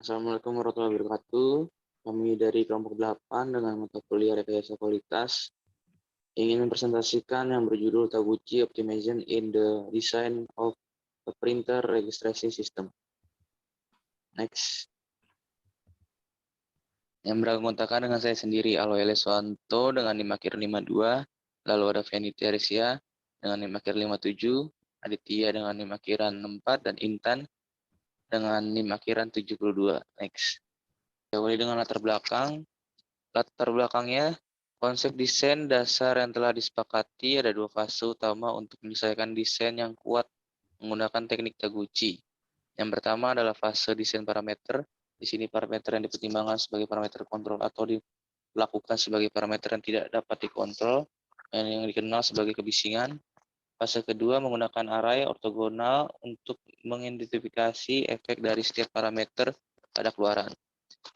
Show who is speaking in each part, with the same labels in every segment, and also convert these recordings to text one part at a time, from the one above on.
Speaker 1: Assalamualaikum warahmatullahi wabarakatuh. Kami dari kelompok 8 dengan mata kuliah rekayasa kualitas ingin mempresentasikan yang berjudul Taguchi Optimization in the Design of a Printer Registration System. Next. Yang beranggotakan dengan saya sendiri, Aloy Leswanto dengan NIM akhir 52, lalu ada Feni Teresia dengan NIM akhir 57, Aditya dengan NIM akhiran 64, dan Intan dengan NIM akhiran 72. Next. Awali dengan latar belakang. Latar belakangnya, konsep desain dasar yang telah disepakati ada dua fase utama untuk menyelesaikan desain yang kuat menggunakan teknik Taguchi. Yang pertama adalah fase desain parameter. Di sini parameter yang dipertimbangkan sebagai parameter kontrol atau dilakukan sebagai parameter yang tidak dapat dikontrol, yang dikenal sebagai kebisingan. Fase kedua menggunakan array ortogonal untuk mengidentifikasi efek dari setiap parameter pada keluaran.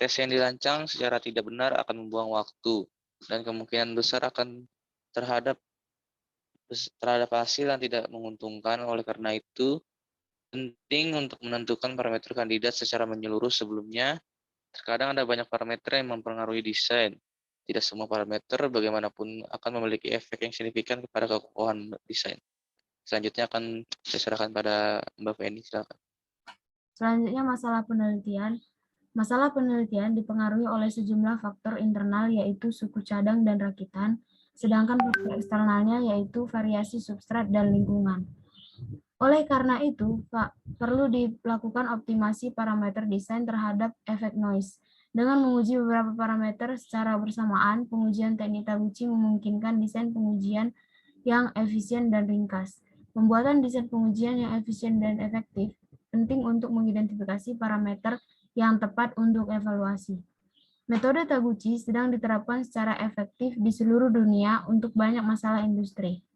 Speaker 1: Tes yang dirancang secara tidak benar akan membuang waktu dan kemungkinan besar akan terhadap hasil yang tidak menguntungkan. Oleh karena itu, penting untuk menentukan parameter kandidat secara menyeluruh sebelumnya. Terkadang ada banyak parameter yang mempengaruhi desain. Tidak semua parameter bagaimanapun akan memiliki efek yang signifikan kepada kekokohan desain. Selanjutnya akan saya serahkan pada Mbak Feni, silakan.
Speaker 2: Selanjutnya masalah penelitian. Masalah penelitian dipengaruhi oleh sejumlah faktor internal yaitu suku cadang dan rakitan, sedangkan faktor eksternalnya yaitu variasi substrat dan lingkungan. Oleh karena itu, perlu dilakukan optimasi parameter desain terhadap efek noise. Dengan menguji beberapa parameter secara bersamaan, pengujian teknik Taguchi memungkinkan desain pengujian yang efisien dan ringkas. Pembuatan desain pengujian yang efisien dan efektif penting untuk mengidentifikasi parameter yang tepat untuk evaluasi. Metode Taguchi sedang diterapkan secara efektif di seluruh dunia untuk banyak masalah industri,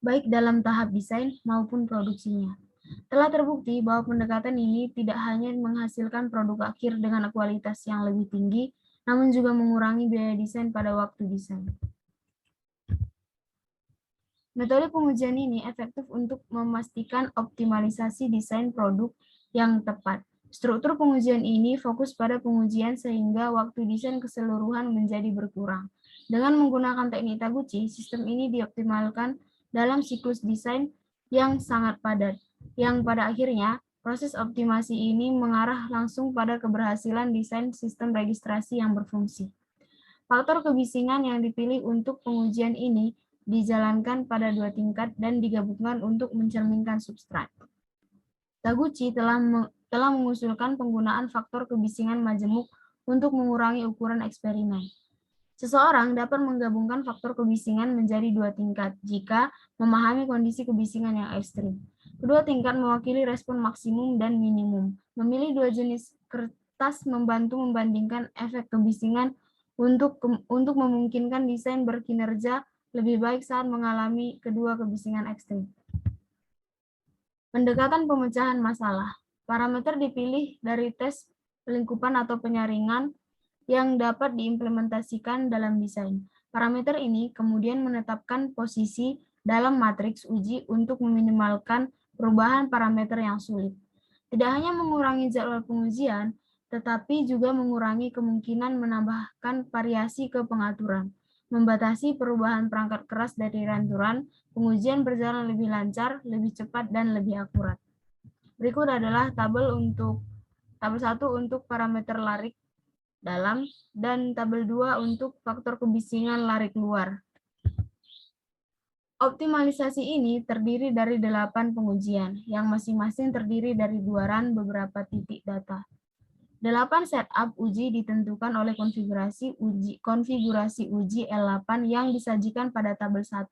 Speaker 2: baik dalam tahap desain maupun produksinya. Telah terbukti bahwa pendekatan ini tidak hanya menghasilkan produk akhir dengan kualitas yang lebih tinggi, namun juga mengurangi biaya desain pada waktu desain. Metode pengujian ini efektif untuk memastikan optimalisasi desain produk yang tepat. Struktur pengujian ini fokus pada pengujian sehingga waktu desain keseluruhan menjadi berkurang. Dengan menggunakan teknik Taguchi, sistem ini dioptimalkan dalam siklus desain yang sangat padat, yang pada akhirnya proses optimasi ini mengarah langsung pada keberhasilan desain sistem registrasi yang berfungsi. Faktor kebisingan yang dipilih untuk pengujian ini dijalankan pada dua tingkat dan digabungkan untuk mencerminkan substrat. Taguchi telah mengusulkan penggunaan faktor kebisingan majemuk untuk mengurangi ukuran eksperimen. Seseorang dapat menggabungkan faktor kebisingan menjadi dua tingkat jika memahami kondisi kebisingan yang ekstrim. Kedua tingkat mewakili respon maksimum dan minimum. Memilih dua jenis kertas membantu membandingkan efek kebisingan untuk memungkinkan desain berkinerja lebih baik saat mengalami kedua kebisingan ekstrim. Pendekatan pemecahan masalah. Parameter dipilih dari tes pelingkupan atau penyaringan yang dapat diimplementasikan dalam desain. Parameter ini kemudian menetapkan posisi dalam matriks uji untuk meminimalkan perubahan parameter yang sulit. Tidak hanya mengurangi jadwal pengujian, tetapi juga mengurangi kemungkinan menambahkan variasi ke pengaturan. Membatasi perubahan perangkat keras dari ranturan, pengujian berjalan lebih lancar, lebih cepat, dan lebih akurat. Berikut adalah tabel 1 untuk parameter larik dalam dan tabel 2 untuk faktor kebisingan larik luar. Optimalisasi ini terdiri dari 8 pengujian, yang masing-masing terdiri dari 2 run beberapa titik data. 8 setup uji ditentukan oleh konfigurasi uji L8 yang disajikan pada tabel 1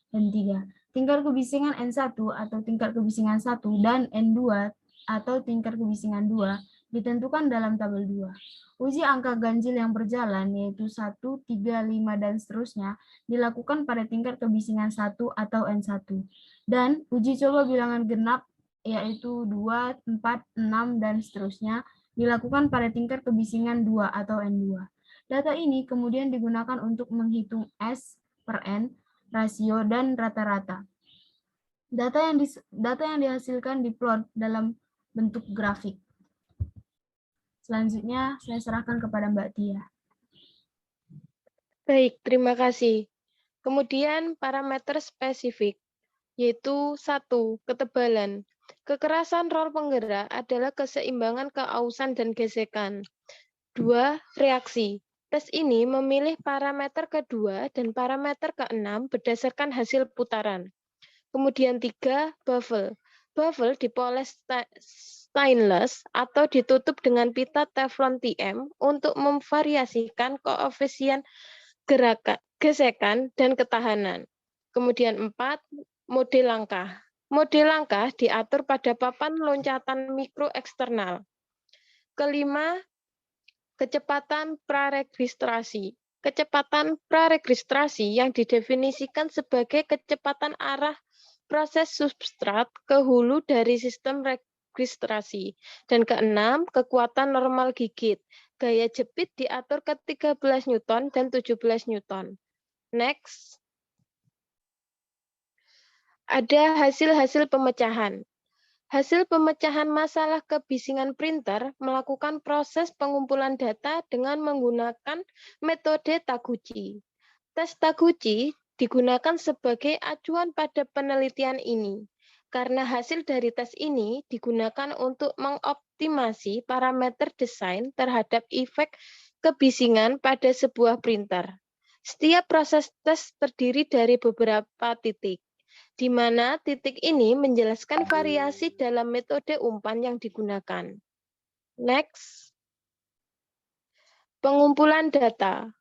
Speaker 2: dan 3. Tingkat kebisingan N1 atau tingkat kebisingan 1 dan N2 atau tingkat kebisingan 2 ditentukan dalam tabel 2. Uji angka ganjil yang berjalan yaitu 1, 3, 5, dan seterusnya dilakukan pada tingkat kebisingan 1 atau N1. Dan uji coba bilangan genap yaitu 2, 4, 6, dan seterusnya dilakukan pada tingkat kebisingan 2 atau N2. Data ini kemudian digunakan untuk menghitung S per N, rasio, dan rata-rata. Data yang dihasilkan diplot dalam bentuk grafik. Selanjutnya saya serahkan kepada Mbak Tia.
Speaker 3: Baik, terima kasih. Kemudian parameter spesifik, yaitu 1. Ketebalan. Kekerasan rol penggerak adalah keseimbangan keausan dan gesekan. 2. Reaksi. Tes ini memilih parameter kedua dan parameter ke-6 berdasarkan hasil putaran. Kemudian 3. Baffle. Baffle dipoles stainless atau ditutup dengan pita Teflon TM untuk memvariasikan koefisien gerakan, gesekan, dan ketahanan. Kemudian 4. Mode langkah. Mode langkah diatur pada papan loncatan mikro eksternal. Kelima, kecepatan praregistrasi. Kecepatan praregistrasi yang didefinisikan sebagai kecepatan arah proses substrat ke hulu dari sistem registrasi. Dan keenam, kekuatan normal gigit. Gaya jepit diatur ke 13 Newton dan 17 Newton. Next. Ada hasil-hasil pemecahan. Hasil pemecahan masalah kebisingan printer melakukan proses pengumpulan data dengan menggunakan metode Taguchi. Tes Taguchi digunakan sebagai acuan pada penelitian ini, karena hasil dari tes ini digunakan untuk mengoptimasi parameter desain terhadap efek kebisingan pada sebuah printer. Setiap proses tes terdiri dari beberapa titik, di mana titik ini menjelaskan variasi dalam metode umpan yang digunakan. Next. Pengumpulan data.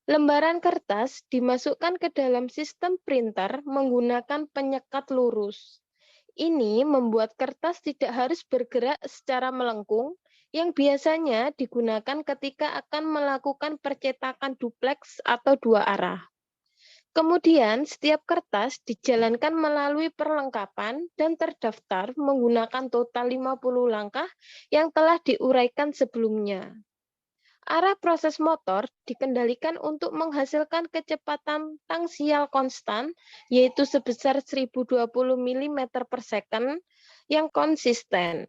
Speaker 3: Lembaran kertas dimasukkan ke dalam sistem printer menggunakan penyekat lurus. Ini membuat kertas tidak harus bergerak secara melengkung, yang biasanya digunakan ketika akan melakukan percetakan dupleks atau dua arah. Kemudian, setiap kertas dijalankan melalui perlengkapan dan terdaftar menggunakan total 50 langkah yang telah diuraikan sebelumnya. Arah proses motor dikendalikan untuk menghasilkan kecepatan tangsial konstan, yaitu sebesar 1020 mm per second yang konsisten.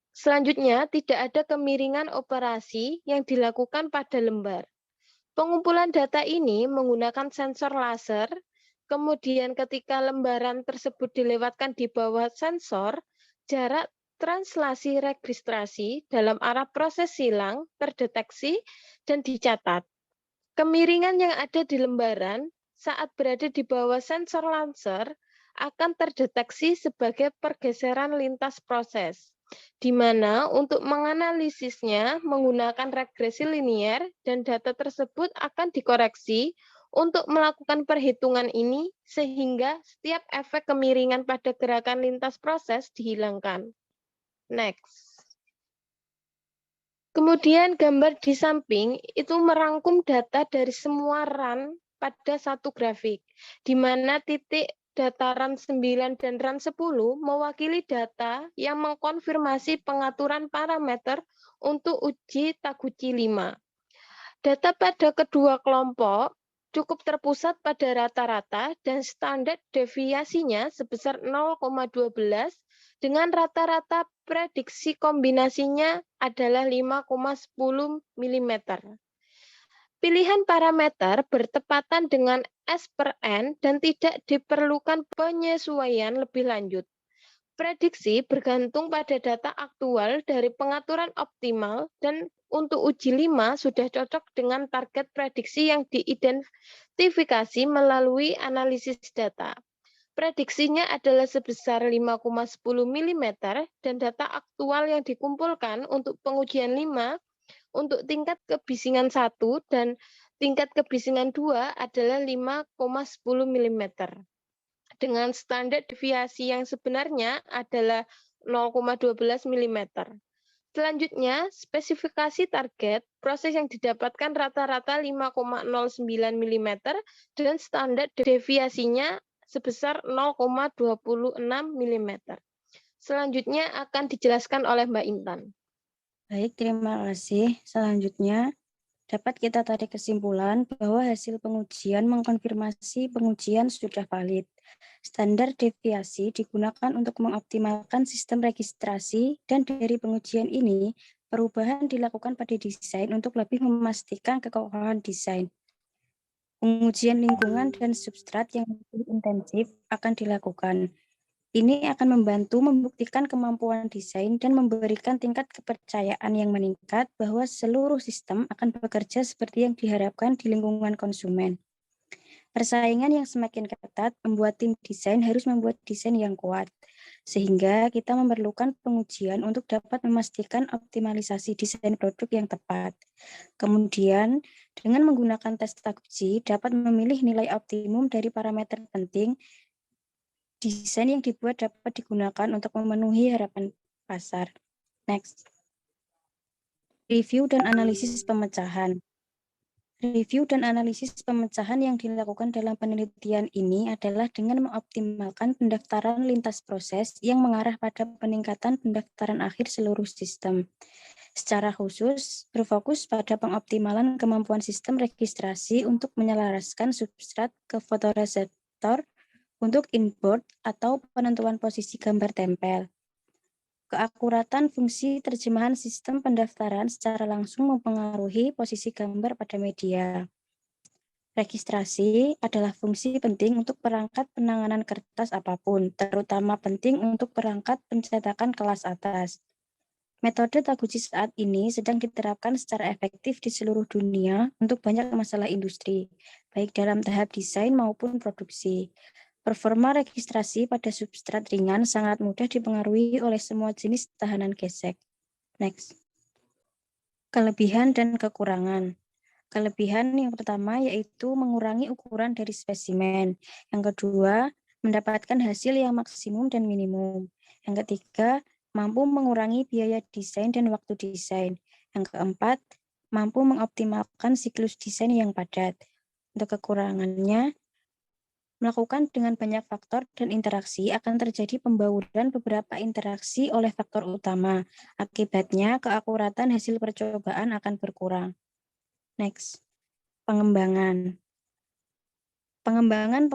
Speaker 3: Selanjutnya, tidak ada kemiringan operasi yang dilakukan pada lembar. Pengumpulan data ini menggunakan sensor laser, kemudian ketika lembaran tersebut dilewatkan di bawah sensor, jarak translasi registrasi dalam arah proses silang terdeteksi dan dicatat. Kemiringan yang ada di lembaran saat berada di bawah sensor laser akan terdeteksi sebagai pergeseran lintas proses, di mana untuk menganalisisnya menggunakan regresi linier dan data tersebut akan dikoreksi untuk melakukan perhitungan ini sehingga setiap efek kemiringan pada gerakan lintas proses dihilangkan. Next. Kemudian gambar di samping itu merangkum data dari semua run pada satu grafik, di mana titik dataran 9 dan run 10 mewakili data yang mengkonfirmasi pengaturan parameter untuk uji Taguchi 5. Data pada kedua kelompok cukup terpusat pada rata-rata dan standar deviasinya sebesar 0,12 dengan rata-rata prediksi kombinasinya adalah 5,10 mm. Pilihan parameter bertepatan dengan S per N dan tidak diperlukan penyesuaian lebih lanjut. Prediksi bergantung pada data aktual dari pengaturan optimal dan untuk uji 5 sudah cocok dengan target prediksi yang diidentifikasi melalui analisis data. Prediksinya adalah sebesar 5,10 mm dan data aktual yang dikumpulkan untuk pengujian 5 untuk tingkat kebisingan 1 dan tingkat kebisingan 2 adalah 5,10 mm. Dengan standar deviasi yang sebenarnya adalah 0,12 mm. Selanjutnya, spesifikasi target, proses yang didapatkan rata-rata 5,09 mm dan standar deviasinya sebesar 0,26 mm. Selanjutnya akan dijelaskan oleh Mbak Intan.
Speaker 4: Baik, terima kasih. Selanjutnya, dapat kita tarik kesimpulan bahwa hasil pengujian mengkonfirmasi pengujian sudah valid. Standar deviasi digunakan untuk mengoptimalkan sistem registrasi dan dari pengujian ini Perubahan dilakukan pada desain untuk lebih memastikan kekokohan desain. Pengujian lingkungan dan substrat yang lebih intensif akan dilakukan. Ini akan membantu membuktikan kemampuan desain dan memberikan tingkat kepercayaan yang meningkat bahwa seluruh sistem akan bekerja seperti yang diharapkan di lingkungan konsumen. Persaingan yang semakin ketat membuat tim desain harus membuat desain yang kuat, sehingga kita memerlukan pengujian untuk dapat memastikan optimalisasi desain produk yang tepat. Kemudian, dengan menggunakan tes Taguchi, dapat memilih nilai optimum dari parameter penting desain yang dibuat dapat digunakan untuk memenuhi harapan pasar. Next. Review dan analisis pemecahan. Review dan analisis pemecahan yang dilakukan dalam penelitian ini adalah dengan mengoptimalkan pendaftaran lintas proses yang mengarah pada peningkatan pendaftaran akhir seluruh sistem. Secara khusus, berfokus pada pengoptimalan kemampuan sistem registrasi untuk menyelaraskan substrat ke fotoreseptor untuk inboard atau penentuan posisi gambar tempel. Keakuratan fungsi terjemahan sistem pendaftaran secara langsung mempengaruhi posisi gambar pada media. Registrasi adalah fungsi penting untuk perangkat penanganan kertas apapun, terutama penting untuk perangkat pencetakan kelas atas. Metode Taguchi saat ini sedang diterapkan secara efektif di seluruh dunia untuk banyak masalah industri, baik dalam tahap desain maupun produksi. Performa registrasi pada substrat ringan sangat mudah dipengaruhi oleh semua jenis tahanan gesek. Next. Kelebihan dan kekurangan. Kelebihan yang pertama yaitu mengurangi ukuran dari spesimen. Yang kedua, mendapatkan hasil yang maksimum dan minimum. Yang ketiga, mampu mengurangi biaya desain dan waktu desain. Yang keempat, mampu mengoptimalkan siklus desain yang padat. Untuk kekurangannya, melakukan dengan banyak faktor dan interaksi akan terjadi pembauran beberapa interaksi oleh faktor utama. Akibatnya, keakuratan hasil percobaan akan berkurang. Next, pengembangan. Pengembangan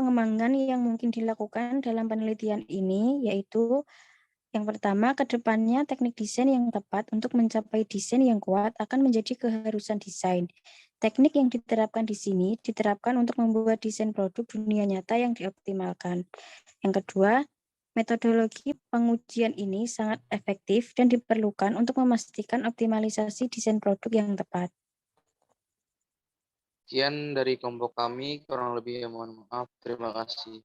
Speaker 4: yang mungkin dilakukan dalam penelitian ini yaitu yang pertama, ke depannya teknik desain yang tepat untuk mencapai desain yang kuat akan menjadi keharusan desain. Teknik yang diterapkan di sini diterapkan untuk membuat desain produk dunia nyata yang dioptimalkan. Yang kedua, metodologi pengujian ini sangat efektif dan diperlukan untuk memastikan optimalisasi desain produk yang tepat.
Speaker 1: Sekian dari kelompok kami, kurang lebih mohon maaf. Terima kasih.